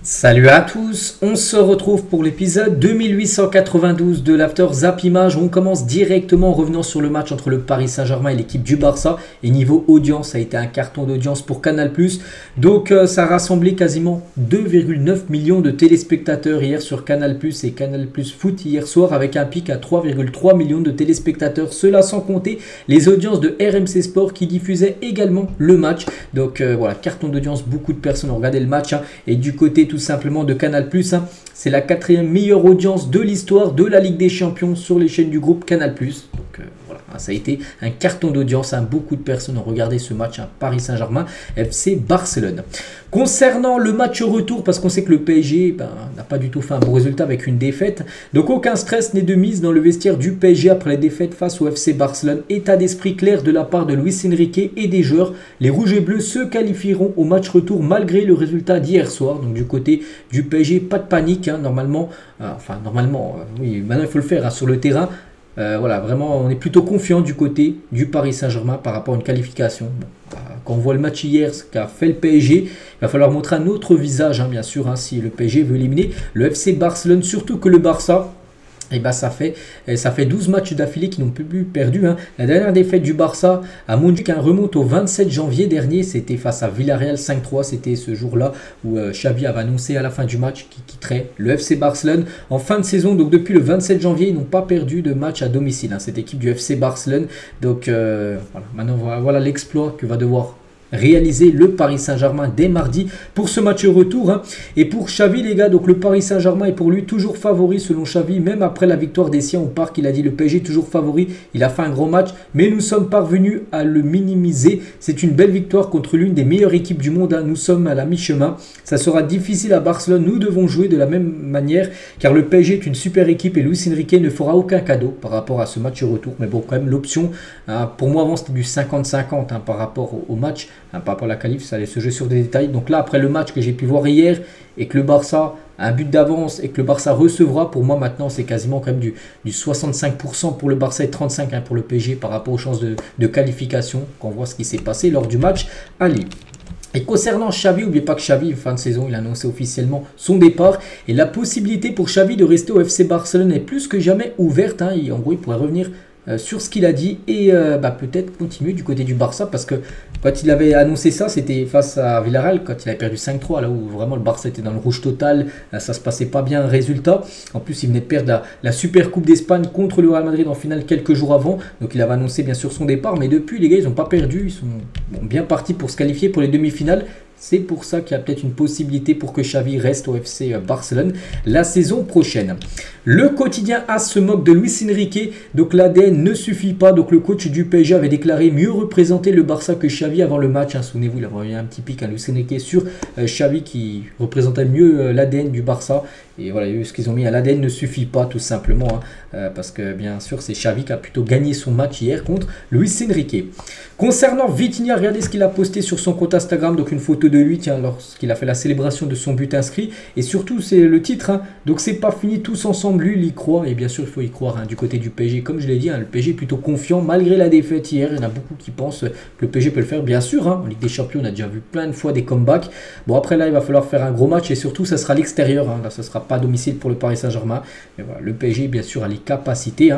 Salut à tous, on se retrouve pour l'épisode 2892 de l'After Zap Image. On commence directement en revenant sur le match entre le Paris Saint-Germain et l'équipe du Barça. Et niveau audience, ça a été un carton d'audience pour Canal+. Donc ça a rassemblé quasiment 2,9 millions de téléspectateurs hier sur Canal+, et Canal+ Foot hier soir avec un pic à 3,3 millions de téléspectateurs. Cela sans compter les audiences de RMC Sport qui diffusaient également le match. Donc voilà, carton d'audience, beaucoup de personnes ont regardé le match. Et du côté tout simplement de Canal+, c'est la 4e meilleure audience de l'histoire de la Ligue des Champions sur les chaînes du groupe Canal+. Donc voilà, ça a été un carton d'audience. Beaucoup de personnes ont regardé ce match, Paris Saint-Germain FC Barcelone. Concernant le match retour, parce qu'on sait que le PSG n'a pas du tout fait un bon résultat avec une défaite, donc aucun stress n'est de mise dans le vestiaire du PSG après la défaite face au FC Barcelone. État d'esprit clair de la part de Luis Enrique et des joueurs. Les Rouges et Bleus se qualifieront au match retour malgré le résultat d'hier soir. Donc du côté du PSG, pas de panique, normalement, oui, maintenant il faut le faire sur le terrain. Voilà, vraiment, on est plutôt confiant du côté du Paris Saint-Germain par rapport à une qualification. Quand on voit le match hier, ce qu'a fait le PSG, il va falloir montrer un autre visage, bien sûr, si le PSG veut éliminer le FC Barcelone, surtout que le Barça, ça fait 12 matchs d'affilée qui n'ont plus perdu. La dernière défaite du Barça à Montjuic remonte au 27 janvier dernier. C'était face à Villarreal 5-3. C'était ce jour-là où Xavi avait annoncé à la fin du match qu'il quitterait le FC Barcelone en fin de saison. Donc depuis le 27 janvier, ils n'ont pas perdu de match à domicile, cette équipe du FC Barcelone. Donc voilà, maintenant voilà l'exploit que va devoir réaliser le Paris Saint-Germain dès mardi pour ce match retour. Et pour Xavi, les gars, donc le Paris Saint-Germain est pour lui toujours favori selon Xavi, même après la victoire des siens au parc. Il a dit le PSG toujours favori, il a fait un gros match, mais nous sommes parvenus à le minimiser. C'est une belle victoire contre l'une des meilleures équipes du monde. Nous sommes à la mi-chemin, ça sera difficile à Barcelone, nous devons jouer de la même manière car le PSG est une super équipe et Luis Enrique ne fera aucun cadeau par rapport à ce match retour. Mais bon, quand même l'option, pour moi avant c'était du 50-50 par rapport au match. Par rapport à la qualif, ça allait se jouer sur des détails. Donc là, après le match que j'ai pu voir hier et que le Barça a un but d'avance et que le Barça recevra, pour moi maintenant, c'est quasiment quand même du 65% pour le Barça et 35% pour le PSG par rapport aux chances de qualification. Quand on voit ce qui s'est passé lors du match aller. Et concernant Xavi, n'oubliez pas que Xavi, fin de saison, il a annoncé officiellement son départ. Et la possibilité pour Xavi de rester au FC Barcelone est plus que jamais ouverte. Et en gros, il pourrait revenir sur ce qu'il a dit et peut-être continuer du côté du Barça, parce que quand il avait annoncé ça, c'était face à Villarreal, quand il avait perdu 5-3, là où vraiment le Barça était dans le rouge total, ça se passait pas bien, résultat. En plus, il venait de perdre la Super Coupe d'Espagne contre le Real Madrid en finale quelques jours avant, donc il avait annoncé bien sûr son départ, mais depuis les gars, ils n'ont pas perdu, ils sont bien partis pour se qualifier pour les demi-finales. C'est pour ça qu'il y a peut-être une possibilité pour que Xavi reste au FC Barcelone la saison prochaine. Le quotidien AS se moque de Luis Enrique, donc l'ADN ne suffit pas. Donc le coach du PSG avait déclaré mieux représenter le Barça que Xavi avant le match. Souvenez-vous, il avait eu un petit pic à Luis Enrique sur Xavi qui représentait mieux l'ADN du Barça. Et voilà, ce qu'ils ont mis à l'ADN ne suffit pas tout simplement, parce que bien sûr c'est Xavi qui a plutôt gagné son match hier contre Luis Enrique. Concernant Vitinha, regardez ce qu'il a posté sur son compte Instagram, donc une photo de lui lorsqu'il a fait la célébration de son but inscrit. Et surtout c'est le titre, donc c'est pas fini, tous ensemble, lui il y croit. Et bien sûr il faut y croire du côté du PSG, comme je l'ai dit, le PSG est plutôt confiant malgré la défaite hier. Il y en a beaucoup qui pensent que le PSG peut le faire, bien sûr, en Ligue des Champions on a déjà vu plein de fois des comebacks. Bon après là il va falloir faire un gros match et surtout ça sera à l'extérieur, là ça sera pas à domicile pour le Paris Saint-Germain. Mais voilà, le PSG bien sûr a les capacités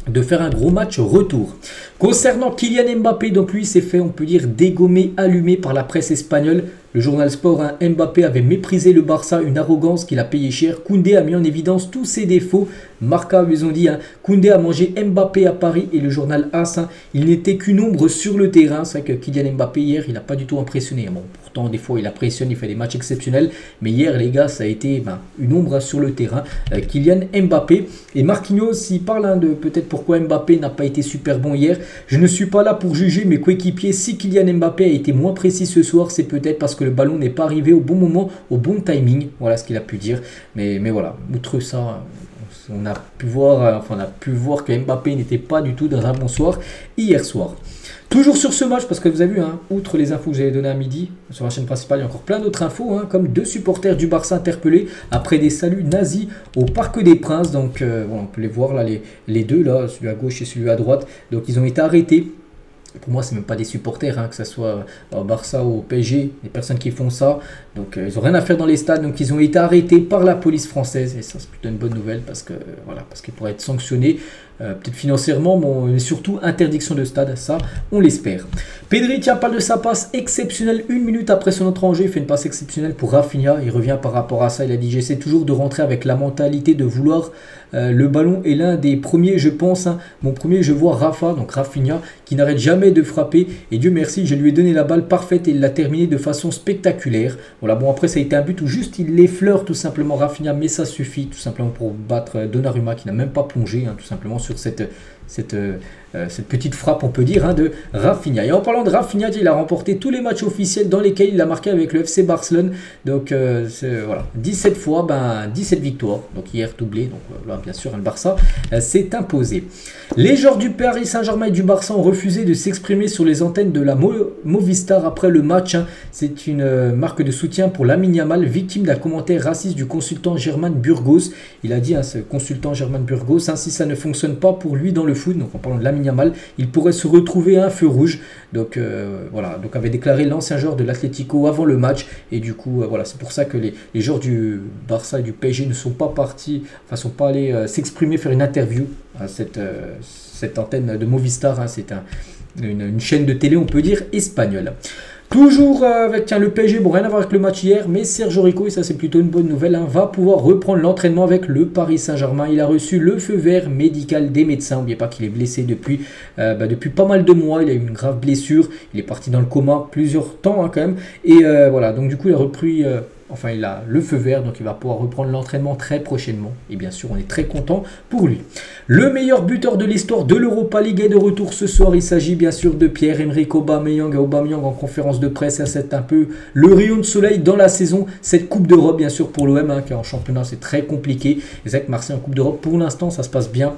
de faire un gros match retour. Concernant Kylian Mbappé, donc lui s'est fait, on peut dire, dégommer, allumé par la presse espagnole. Le journal Sport, Mbappé avait méprisé le Barça, une arrogance qu'il a payé cher. Koundé a mis en évidence tous ses défauts. Marca, ils ont dit, Koundé a mangé Mbappé à Paris. Et le journal AS, il n'était qu'une ombre sur le terrain. C'est vrai que Kylian Mbappé hier, il n'a pas du tout impressionné. Bon, pourtant, des fois, il impressionne, il fait des matchs exceptionnels. Mais hier, les gars, ça a été une ombre sur le terrain. Kylian Mbappé. Et Marquinhos, il parle de peut-être pourquoi Mbappé n'a pas été super bon hier. Je ne suis pas là pour juger mes coéquipiers. Si Kylian Mbappé a été moins précis ce soir, c'est peut-être parce que le ballon n'est pas arrivé au bon moment, au bon timing. Voilà ce qu'il a pu dire. Mais voilà, outre ça, on a pu voir que Mbappé n'était pas du tout dans un bon soir hier soir. Toujours sur ce match, parce que vous avez vu, outre les infos que j'avais données à midi, sur la chaîne principale, il y a encore plein d'autres infos, comme 2 supporters du Barça interpellés après des saluts nazis au Parc des Princes. Donc, on peut les voir là, les deux, là, celui à gauche et celui à droite. Donc, ils ont été arrêtés Pour moi, c'est même pas des supporters, hein, que ce soit au Barça ou au PSG, les personnes qui font ça. Donc, ils n'ont rien à faire dans les stades. Donc, ils ont été arrêtés par la police française. Et ça, c'est plutôt une bonne nouvelle parce que voilà, parce qu'ils pourraient être sanctionnés, peut-être financièrement, mais surtout interdiction de stade. Ça, on l'espère. Pedri, tiens, parle de sa passe exceptionnelle. 1 minute après son entrée en jeu, il fait une passe exceptionnelle pour Rafinha. Il revient par rapport à ça. Il a dit: j'essaie toujours de rentrer avec la mentalité de vouloir le ballon. Et l'un des premiers, je pense, hein, mon premier, je vois Rafa, donc Rafinha, qui n'arrête jamais de frapper. Et Dieu merci, je lui ai donné la balle parfaite et il l'a terminé de façon spectaculaire. Voilà, bon, après, ça a été un but où juste il l'effleure tout simplement, Rafinha, mais ça suffit tout simplement pour battre Donnarumma, qui n'a même pas plongé, hein, tout simplement sur cette petite frappe, on peut dire, hein, de Rafinha. Et en parlant de Rafinha, il a remporté tous les matchs officiels dans lesquels il a marqué avec le FC Barcelone. Donc voilà, 17 fois, 17 victoires. Donc hier doublé, donc là bien sûr le Barça s'est imposé. Les joueurs du Paris Saint-Germain et du Barça ont refusé de s'exprimer sur les antennes de la Movistar après le match, hein. C'est une marque de soutien pour Lamine Yamal, victime d'un commentaire raciste du consultant Germán Burgos. Il a dit, hein, ce consultant Germán Burgos, hein, si ça ne fonctionne pas pour lui dans le foot, donc en parlant de Lamine Yamal, il pourrait se retrouver à un feu rouge. Donc voilà, donc avait déclaré l'ancien joueur de l'Atlético avant le match. Et du coup, voilà, c'est pour ça que les joueurs du Barça et du PSG ne sont pas partis, enfin sont pas allés s'exprimer, faire une interview à cette antenne de Movistar, hein. C'est une chaîne de télé, on peut dire, espagnole. Toujours avec le PSG, bon, rien à voir avec le match hier, mais Sergio Rico, et ça c'est plutôt une bonne nouvelle, hein, va pouvoir reprendre l'entraînement avec le Paris Saint-Germain. Il a reçu le feu vert médical des médecins. N'oubliez pas qu'il est blessé depuis pas mal de mois. Il a eu une grave blessure, il est parti dans le coma plusieurs temps, hein, quand même. Et voilà, donc du coup il a repris... Enfin, il a le feu vert, donc il va pouvoir reprendre l'entraînement très prochainement. Et bien sûr, on est très content pour lui. Le meilleur buteur de l'histoire de l'Europa League est de retour ce soir. Il s'agit bien sûr de Pierre-Emerick Aubameyang. Aubameyang en conférence de presse, c'est un peu le rayon de soleil dans la saison. Cette Coupe d'Europe, bien sûr, pour l'OM, hein, qui en championnat, c'est très compliqué. Et c'est vrai que Marseille en Coupe d'Europe, pour l'instant, ça se passe bien.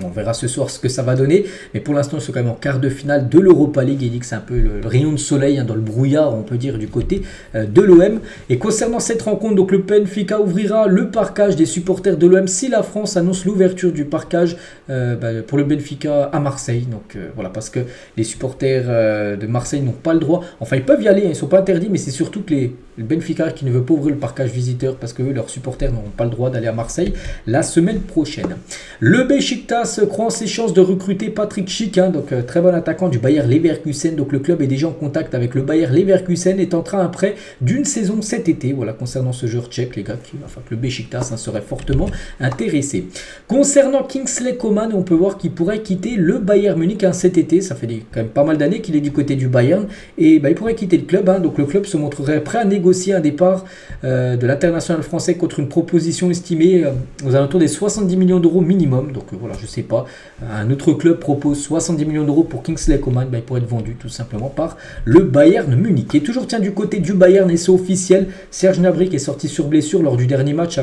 On verra ce soir ce que ça va donner, mais pour l'instant ils sont quand même en quart de finale de l'Europa League. Il dit que c'est un peu le rayon de soleil, hein, dans le brouillard, on peut dire, du côté de l'OM. Et concernant cette rencontre, donc le Benfica ouvrira le parquage des supporters de l'OM si la France annonce l'ouverture du parquage pour le Benfica à Marseille. Donc voilà, parce que les supporters de Marseille n'ont pas le droit, enfin ils peuvent y aller, hein, ils ne sont pas interdits, mais c'est surtout que le Benfica qui ne veut pas ouvrir le parquage visiteur parce que leurs supporters n'auront pas le droit d'aller à Marseille la semaine prochaine. Le Beşiktaş croit en ses chances de recruter Patrick Schick, hein, donc très bon attaquant du Bayer Leverkusen. Donc le club est déjà en contact avec le Bayer Leverkusen et tentera un prêt d'une saison cet été. Voilà, concernant ce joueur tchèque, les gars, que le Beşiktaş, hein, serait fortement intéressé. Concernant Kingsley Coman, on peut voir qu'il pourrait quitter le Bayern Munich, hein, cet été. Ça fait quand même pas mal d'années qu'il est du côté du Bayern et il pourrait quitter le club, hein. Donc le club se montrerait prêt à négocier un départ de l'international français contre une proposition estimée aux alentours des 70 millions d'euros minimum. Donc voilà, je sais pas, un autre club propose 70 millions d'euros pour Kingsley Coman, il pourrait être vendu tout simplement par le Bayern Munich. Et toujours du côté du Bayern, et c'est officiel, Serge Gnabry est sorti sur blessure lors du dernier match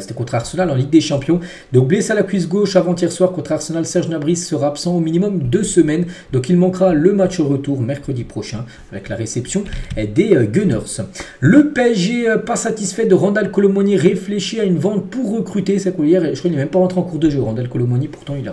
c'était contre Arsenal en Ligue des Champions. Donc blessé à la cuisse gauche avant-hier soir contre Arsenal, Serge Gnabry sera absent au minimum 2 semaines. Donc il manquera le match retour mercredi prochain avec la réception des Gunners. Le PSG, pas satisfait de Randal Colomoni, réfléchit à une vente pour recruter. C'est quoi hier, je crois qu'il n'est même pas rentré en cours de jeu, Randal Colomoni, pourtant il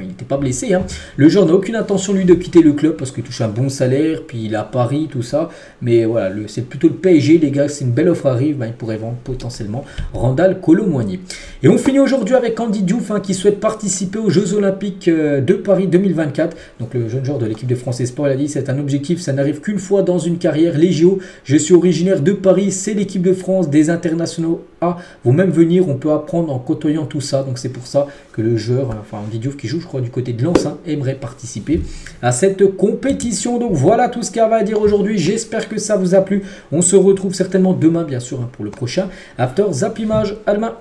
n'était pas blessé, hein. Le joueur n'a aucune intention lui de quitter le club parce qu'il touche un bon salaire, puis il est à Paris, tout ça. Mais voilà, c'est plutôt le PSG, les gars, si une belle offre arrive, il pourrait vendre potentiellement Randal Colomoni. Et on finit aujourd'hui avec Andy Diouf, hein, qui souhaite participer aux Jeux Olympiques de Paris 2024. Donc le jeune joueur de l'équipe de France Espoir, il a dit: c'est un objectif, ça n'arrive qu'une fois dans une carrière, les JO. Je suis originaire de Paris, c'est l'équipe de France, des internationaux A vont même venir, on peut apprendre en côtoyant tout ça. Donc c'est pour ça que le joueur, enfin Andy Diouf qui joue, je crois, du côté de Lens, hein, aimerait participer à cette compétition. Donc voilà tout ce qu'il y avait à dire aujourd'hui. J'espère que ça vous a plu. On se retrouve certainement demain, bien sûr, hein, pour le prochain After Zap Image. À demain.